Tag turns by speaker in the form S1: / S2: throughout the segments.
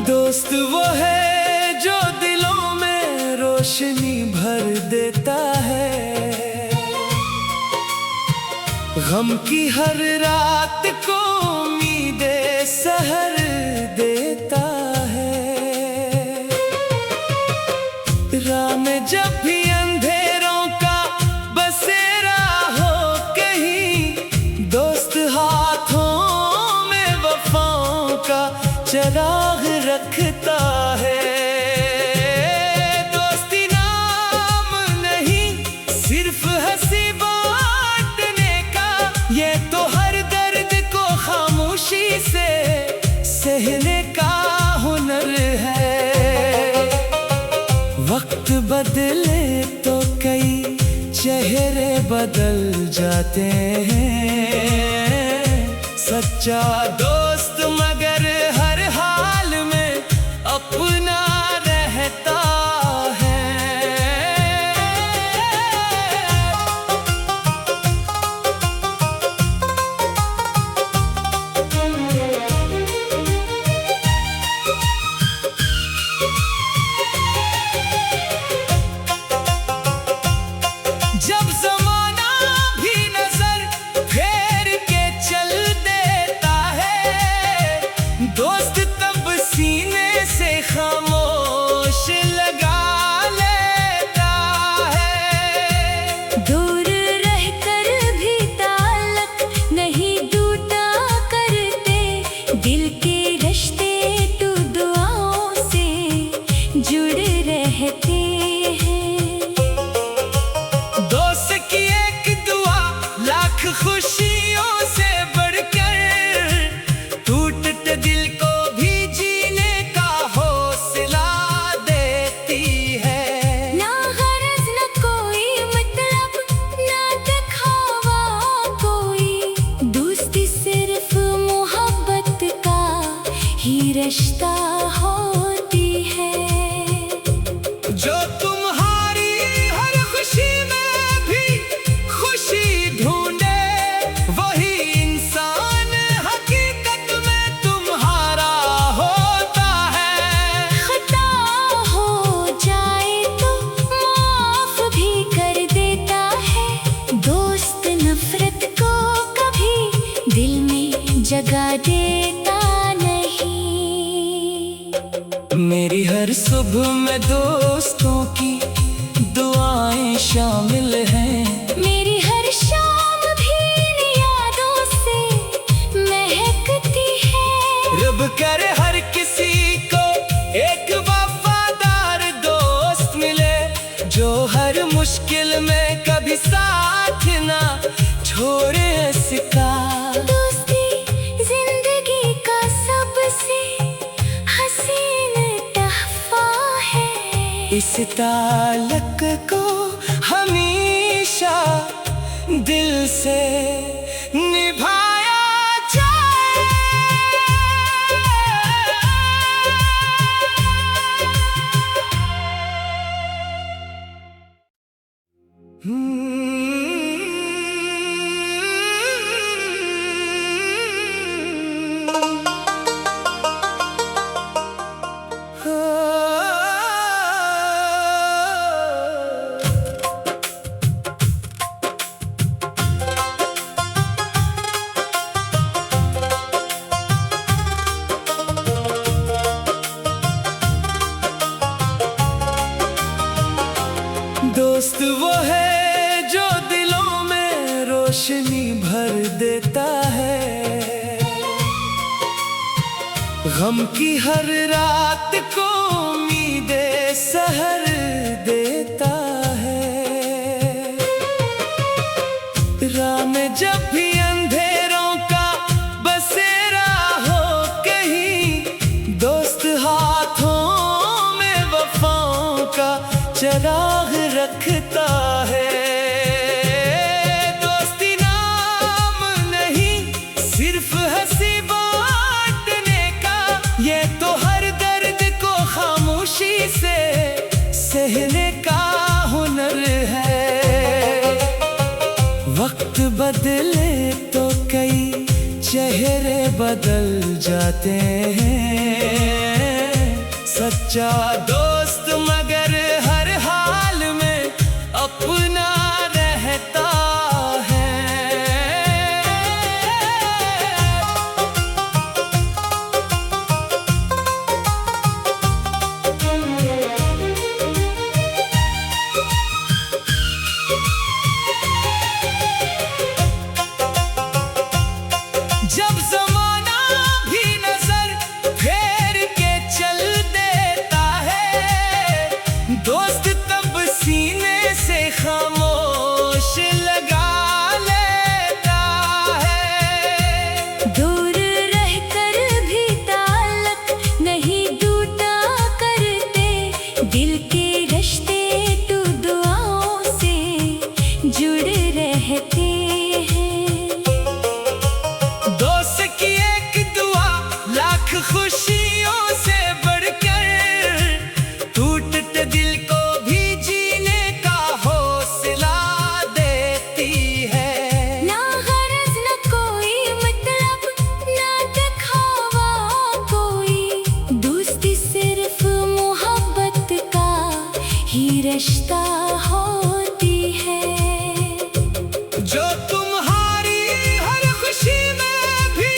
S1: दोस्त वो है जो दिलों में रोशनी भर देता है, गम की हर रात को उम्मीदें सहर देता है। राह में जब भी अंधेरों का बसेरा हो कहीं, दोस्त हाथों में वफाओं का चिराग रखता है। दोस्ती नाम नहीं सिर्फ हंसी बांटने का, ये तो हर दर्द को खामोशी से सहने का हुनर है। वक्त बदले तो कई चेहरे बदल जाते हैं, सच्चा दोस्त मगर हर हाल में अपना रहता है। जब ज़माना भी नजर फेर के चल देता है, दोस्त तब सीने से खामोश लगा लेता है।
S2: दूर रहकर भी ताल्लुक नहीं टूटा करते, दिल के रिश्ते तो दुआओं से जुड़ रहते हैं।
S1: दोस्त की एक दुआ लाख खुशियों से बढ़कर, टूटते दिल को भी जीने का हौसला देती है।
S2: ना गरज न कोई मतलब ना दिखावा कोई, दोस्ती सिर्फ मोहब्बत का ही रिश्ता होती है।
S1: जो तुम्हारी हर खुशी में भी खुशी ढूंढे, वही इंसान हकीकत में तुम्हारा होता है।
S2: खता हो जाए तो माफ भी कर देता है, दोस्त नफरत को कभी दिल में जगा देता नहीं।
S1: मेरी हर सुबह में दोस्तों की दुआएं शामिल हैं।
S2: मेरी हर शाम भी इन यादों से महकती है।
S1: रब करे हर किसी को एक वफादार दोस्त मिले, जो हर मुश्किल में कभी साथ ना छोड़े इसका।
S2: दोस्ती जिंदगी का सबसे हसीन तोहफा है,
S1: इस ताल्लुक को हमेशा दिल से निभाया जाए। दोस्त वो है जो दिलों में रोशनी भर देता है, गम की हर रात को उम्मीदें सहर देता है। राह में जब भी अंधेरों का बसेरा हो कहीं, दोस्त हाथों चिराग रखता है। दोस्ती नाम नहीं सिर्फ हंसी बांटने का, ये तो हर दर्द को खामोशी से सहने का हुनर है। वक्त बदले तो कई चेहरे बदल जाते हैं। सच्चा दोस्त मगर हर हाल में अपना रहता है। जब ज़माना भी नजर फेर के चल देता है, दोस्त तब सीने से खामोश लगा लेता है।
S2: दूर रहकर भी ताल्लुक नहीं टूटा करते, दिल के रिश्ते तो दुआओं से जुड़ रहते हैं।
S1: दोस्त की एक दुआ लाख खुशियों से बढ़कर टूटते दिल को भी जीने का हौसला देती है।
S2: ना गरज न कोई मतलब ना दिखावा कोई, दोस्ती सिर्फ मोहब्बत का ही रिश्ता होती है।
S1: जो तुम्हारी हर खुशी में भी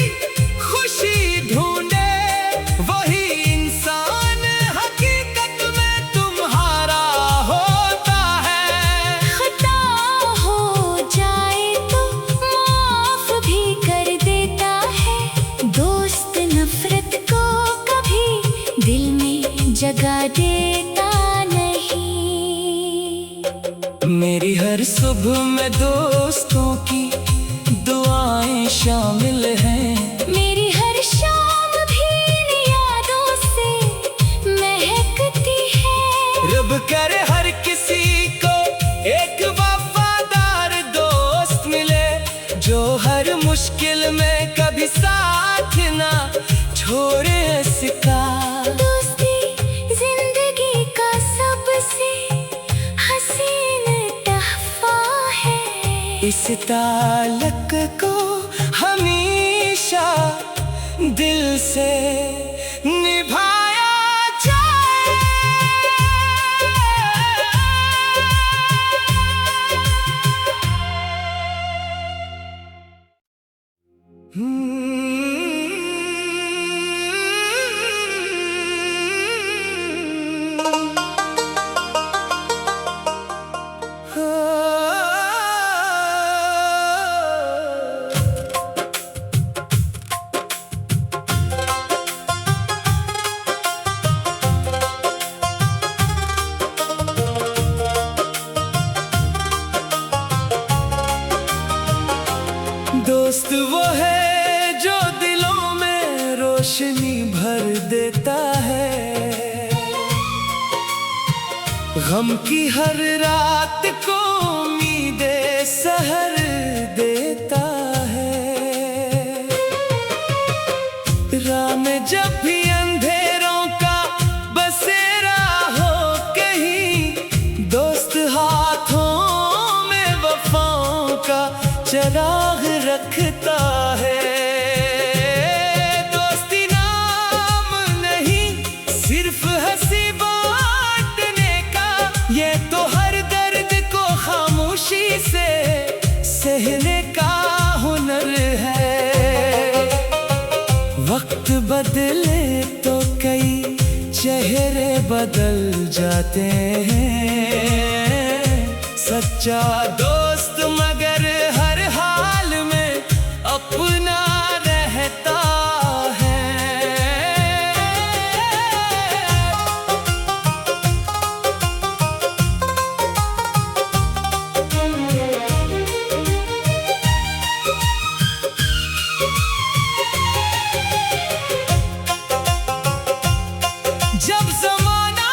S1: खुशी ढूंढे, वही इंसान हकीकत में तुम्हारा होता है।
S2: खता हो जाए तो माफ भी कर देता है, दोस्त नफरत को कभी दिल में जगा देता नहीं।
S1: मेरी हर सुबह में दोस्तों की दुआएं शामिल हैं।
S2: मेरी हर शाम भी इन यादों से महकती है।
S1: रब करे हर किसी को एक वफादार दोस्त मिले, जो हर मुश्किल में कभी साथ ना छोड़े इसका।
S2: दोस्ती जिंदगी का सबसे हसीन तोहफा है।
S1: इस ताल्लुक को हमेशा दिल से निभाया जाए। दोस्त वो है जो दिलों में रोशनी भर देता है, गम की हर रात को उम्मीदें सहर देता है। राह में जब भी अंधेरों का बसेरा हो कहीं, दोस्त हाथों में वफाओं का चिराग रखता है। दोस्ती नाम नहीं सिर्फ हंसी बांटने का, ये तो हर दर्द को खामोशी से सहने का हुनर है। वक्त बदले तो कई चेहरे बदल जाते हैं। सच्चा दोस्त मगर हर हाल में अपना रहता है। जब ज़माना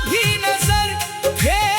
S1: भी नजर फेर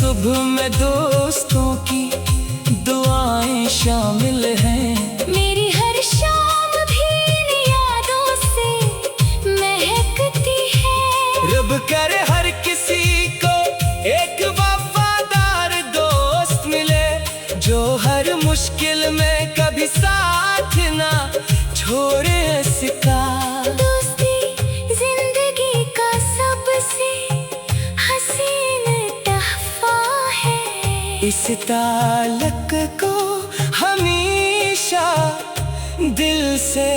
S1: सुबह में दोस्तों की दुआएं शामिल हैं।
S2: मेरी हर शाम भी इन यादों से महकती है।
S1: रब करे हर किसी को एक वफादार दोस्त मिले, जो हर मुश्किल में कभी साथ ना छोड़े इसका।
S2: दोस्ती जिंदगी का सबसे हसीन तोहफा है।
S1: इस ताल्लुक को हमेशा दिल से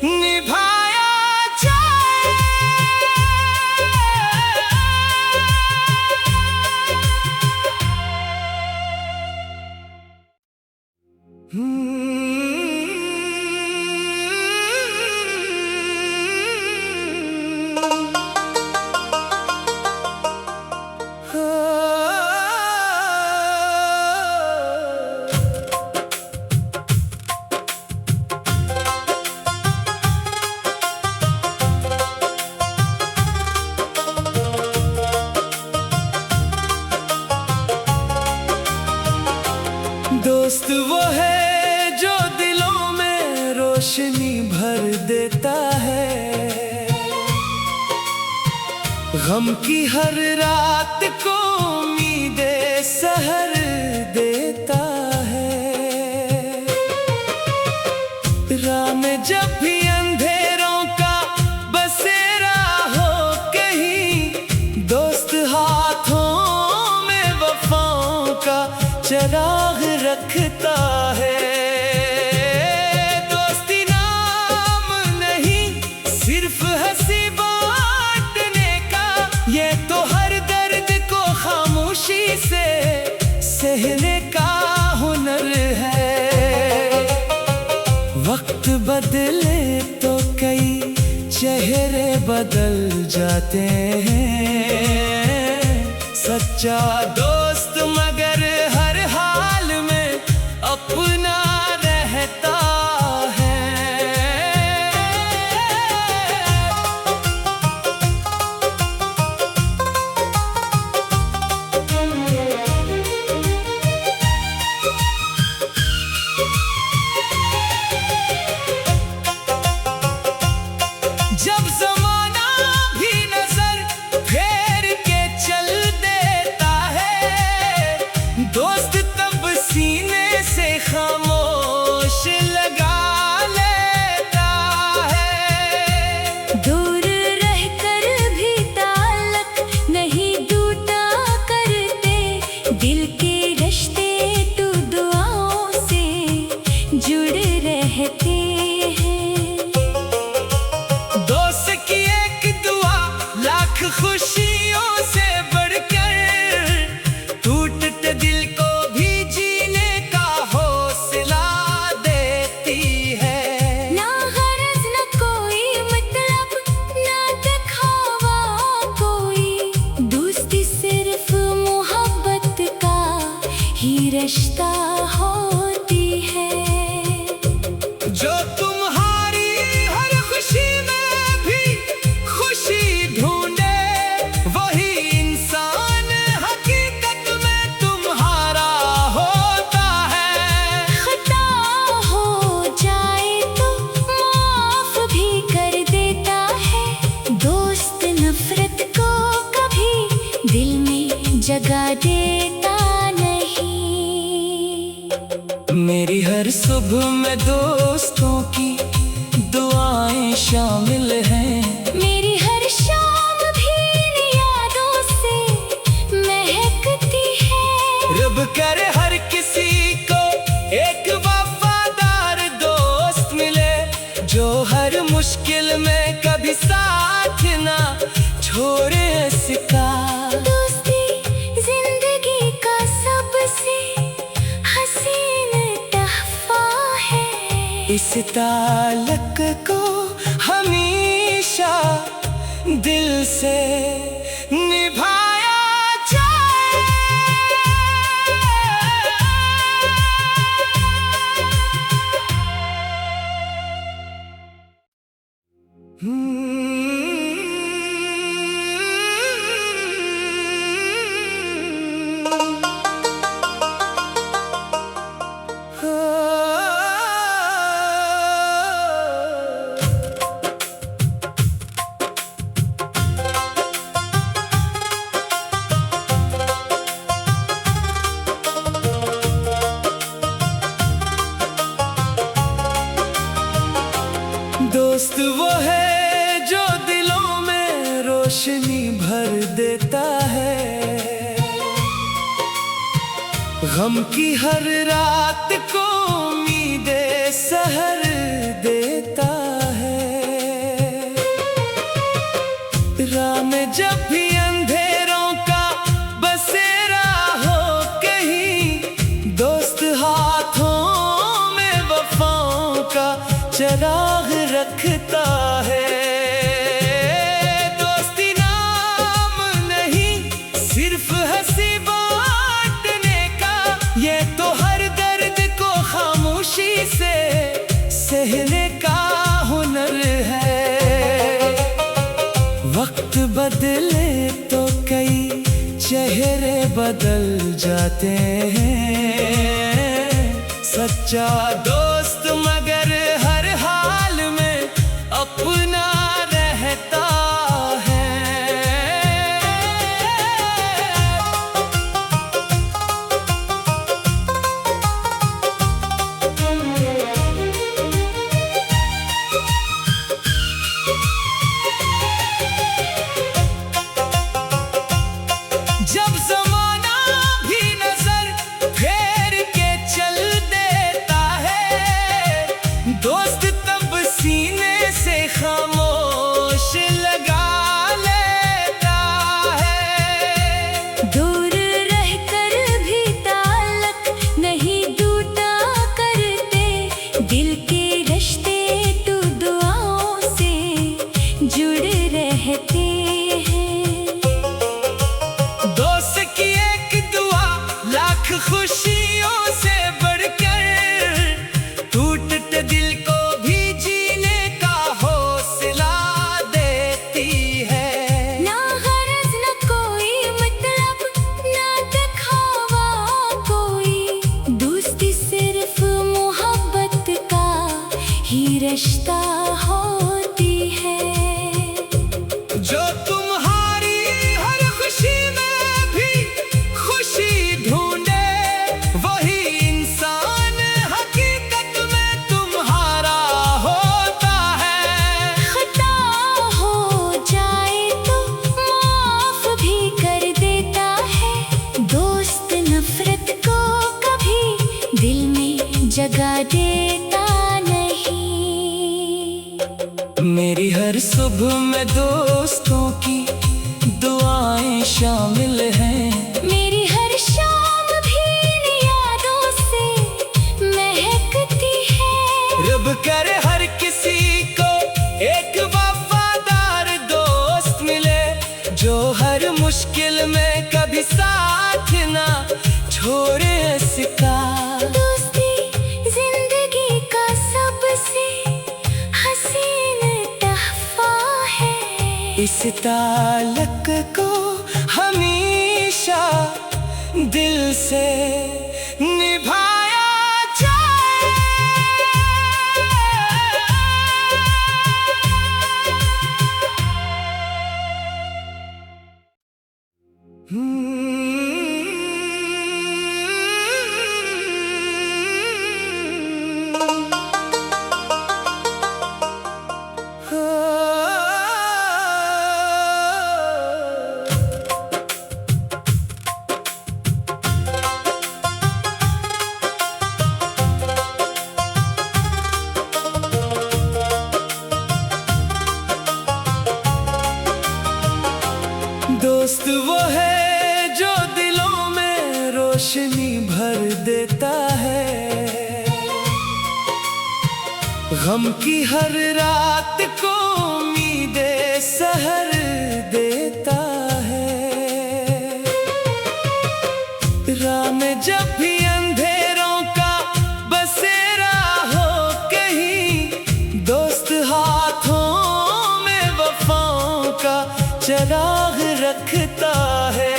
S1: निभाया जाए। दोस्त वो है जो दिलों में रोशनी भर देता है, गम की हर रात को उम्मीदें सहर देता है। राह में जब भी अंधेरों का बसेरा हो कहीं, दोस्त हाथों में वफाओं का चिराग रखता है। दोस्ती नाम नहीं सिर्फ हंसी बांटने का, ये तो हर दर्द को खामोशी से सहने का हुनर है। वक्त बदले तो कई चेहरे बदल जाते हैं। सच्चा दोस्त मगर हर हाल में अपना रहता है। जब ज़माना भी नजर फेर के चल देता है, दोस्त तब सीने से खामोश लगा लेता है।
S2: दूर रहकर भी ताल्लुक नहीं टूटा करते, दिल के रिश्ते तो दुआओं से जुड़ रहते हैं।
S1: दोस्त की एक दुआ लाख खुशियों से बढ़कर, टूटते दिल को भी जीने का हौसला देती है।
S2: ना गरज न कोई मतलब ना दिखावा कोई, दोस्ती सिर्फ मोहब्बत का ही रिश्ता होती है।
S1: जो तुम्हारी हर खुशी में भी खुशी ढूंढे, वही इंसान हकीकत में तुम्हारा होता है।
S2: खता हो जाए तो माफ भी कर देता है। दोस्त नफरत को कभी दिल में जगा देता नहीं।
S1: मेरी हर सुबह में दोस्तों की दुआएं शामिल हैं।
S2: मेरी हर शाम भी इन यादों से महकती है।
S1: रब करे हर किसी को एक वफादार दोस्त मिले, जो हर मुश्किल में कभी साथ ना छोड़े इसका।
S2: दोस्ती जिंदगी का सबसे हसीन तोहफा है।
S1: इस ताल्लुक को हमेशा दिल से निभाया जाए। दोस्त वो है जो दिलों में रोशनी भर देता है, गम की हर रात को उम्मीदें सहर देता है। राह में जब भी अंधेरों का बसेरा हो कहीं, दोस्त हाथों में वफाओं का चिराग रखता है। दोस्ती नाम नहीं सिर्फ हंसी बांटने का, ये तो हर दर्द को खामोशी से सहने का हुनर है। वक्त बदले तो कई चेहरे बदल जाते हैं, सच्चा दोस्त मगर हर हाल में अपना रहता है। जब ज़माना भी नजर फेर के चल देता है, दोस्त तब सीने से खामोश लगा लेता है।
S2: दूर रहकर भी ताल्लुक नहीं टूटा करते, दिल के रिश्ते तो दुआओं से जुड़ रहते हैं।
S1: दोस्त की एक दुआ लाख खुशियों से बढ़कर, टूटते दिल को भी जीने का हौसला देती है।
S2: ना गरज न कोई मतलब ना दिखावा कोई, दोस्ती सिर्फ मोहब्बत का ही रिश्ता होती है।
S1: जो तुम्हारी हर खुशी में भी खुशी ढूंढे, वही इंसान हकीकत में तुम्हारा होता है।
S2: खता हो जाए तो माफ भी कर देता है, दोस्त नफरत को कभी दिल में जगा देता नहीं।
S1: मेरी हर सुबह में दोस्तों की दुआएं शामिल हैं,
S2: मेरी हर शाम भी इन यादों से महकती है।
S1: रब करे हर किसी को एक वफादार दोस्त मिले, जो हर मुश्किल में कभी साथ ना छोड़े इसका।
S2: दोस्ती जिंदगी का सबसे हसीन तोहफा है,
S1: इस ताल्लुक को हमेशा दिल से निभाया दोस्त वो है जो दिलों में रोशनी भर देता है, गम की हर रात को उम्मीदें सहर देता है। राह में जब भी अंधेरों का बसेरा हो कहीं, दोस्त हाथों में वफाओं का चिराग रखता है।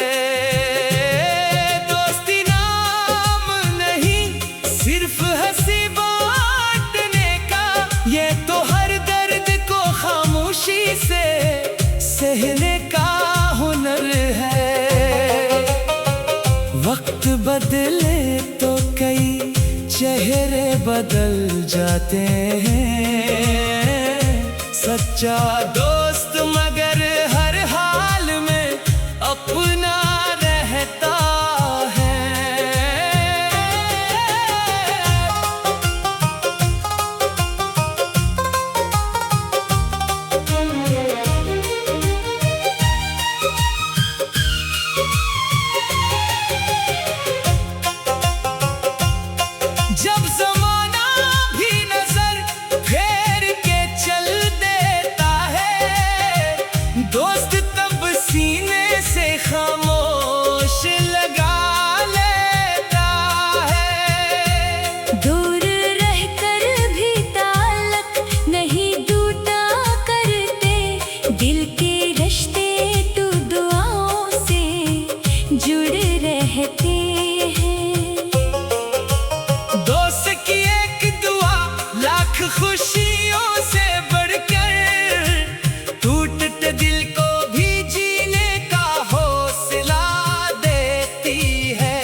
S1: दोस्ती नाम नहीं सिर्फ हंसी बांटने का, ये तो हर दर्द को खामोशी से सहने का हुनर है। वक्त बदले तो कई चेहरे बदल जाते हैं, सच्चा दोस्त मगर हर हाल में अपना रहता है। जब ज़माना भी नजर फेर के चल देता है, दोस्त तब सीने से खामोश लगा लेता है।
S2: दूर रहकर भी ताल्लुक नहीं टूटा करते, दिल के रिश्ते तो दुआओं से जुड़ रहते हैं।
S1: दोस्त की एक दुआ लाख खुशियों से बढ़कर, टूटते दिल को भी जीने का हौसला देती है।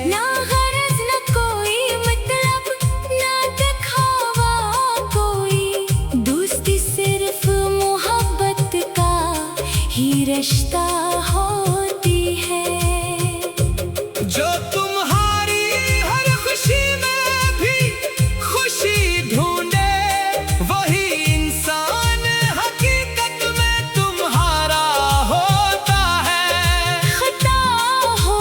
S2: ना गरज न कोई मतलब, ना दिखावा कोई, दोस्ती सिर्फ मोहब्बत का ही रिश्ता होती है।
S1: जो तुम्हारी हर खुशी में भी खुशी ढूंढे, वही इंसान हकीकत में तुम्हारा होता है।
S2: खता हो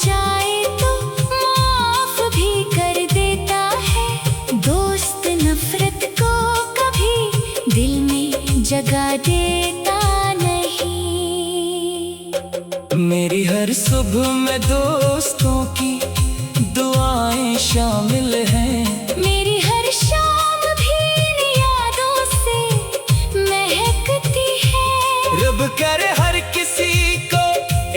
S2: जाए तो माफ भी कर देता है, दोस्त नफरत को कभी दिल में जगह देता नहीं।
S1: मेरी हर सुबह में दोस्तों की दुआएं शामिल हैं।
S2: मेरी हर शाम भी इन यादों से महकती है।
S1: रब करे हर किसी को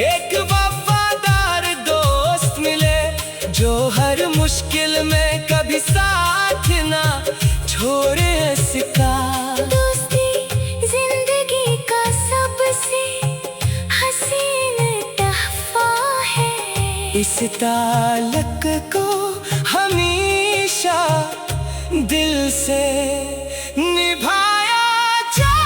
S1: एक वफादार दोस्त मिले, जो हर मुश्किल में कभी साथ ना छोड़े इसका।
S2: दोस्ती जिंदगी का सबसे हसीन तोहफा है।
S1: इस ताल्लुक को हमेशा दिल से निभाया जाए।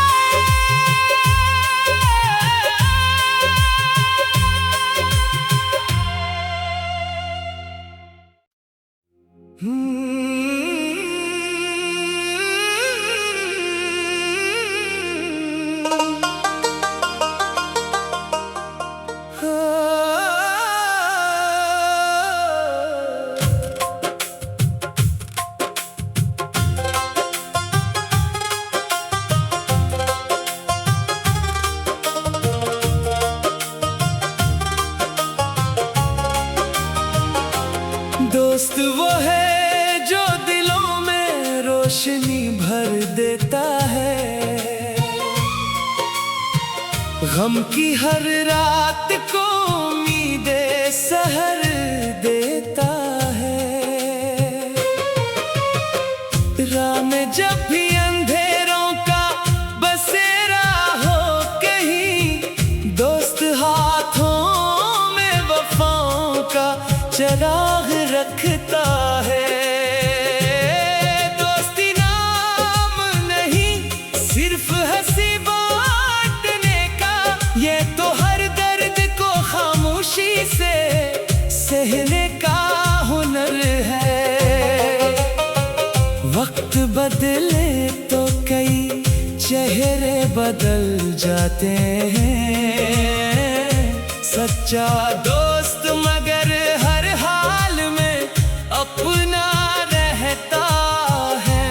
S1: दोस्त वो है जो दिलों में रोशनी भर देता है, गम की हर रात को उम्मीदें सहर देता है। राह में जब भी अंधेरों का बसेरा हो कहीं, दोस्त हाथों में वफाओं का चिराग रखता है। दोस्ती नाम नहीं सिर्फ हंसी बांटने का, ये तो हर दर्द को खामोशी से सहने का हुनर है। वक्त बदले तो कई चेहरे बदल जाते हैं, सच्चा दोस्त मगर हर हाल में अपना रहता है।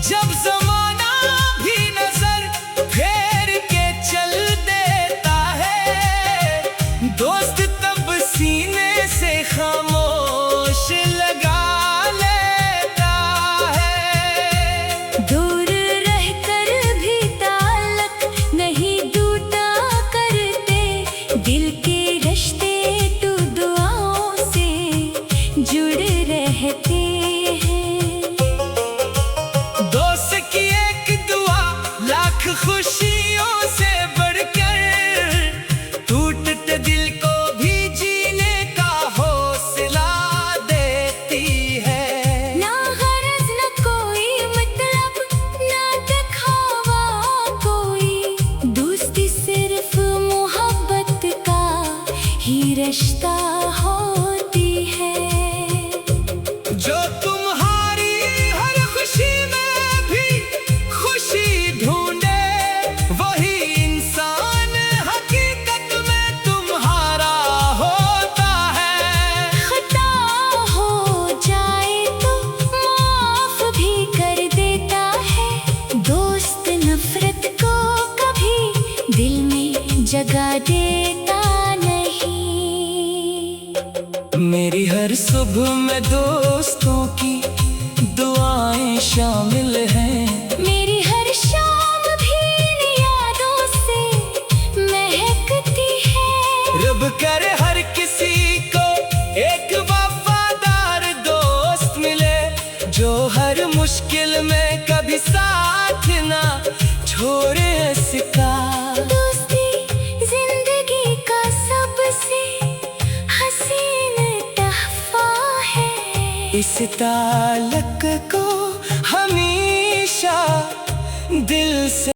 S1: जब ज़माना भी नजर फेर के चल देता है, सुबह में दोस्तों की दुआएं शामिल हैं।
S2: मेरी हर शाम भी इन यादों से महकती है।
S1: रब करे हर किसी को एक वफादार दोस्त मिले, जो हर मुश्किल में कभी साथ ना छोड़े इसका।
S2: दोस्ती जिंदगी का सबसे हसीन तोहफा है।
S1: इस ताल्लुक को हमेशा दिल से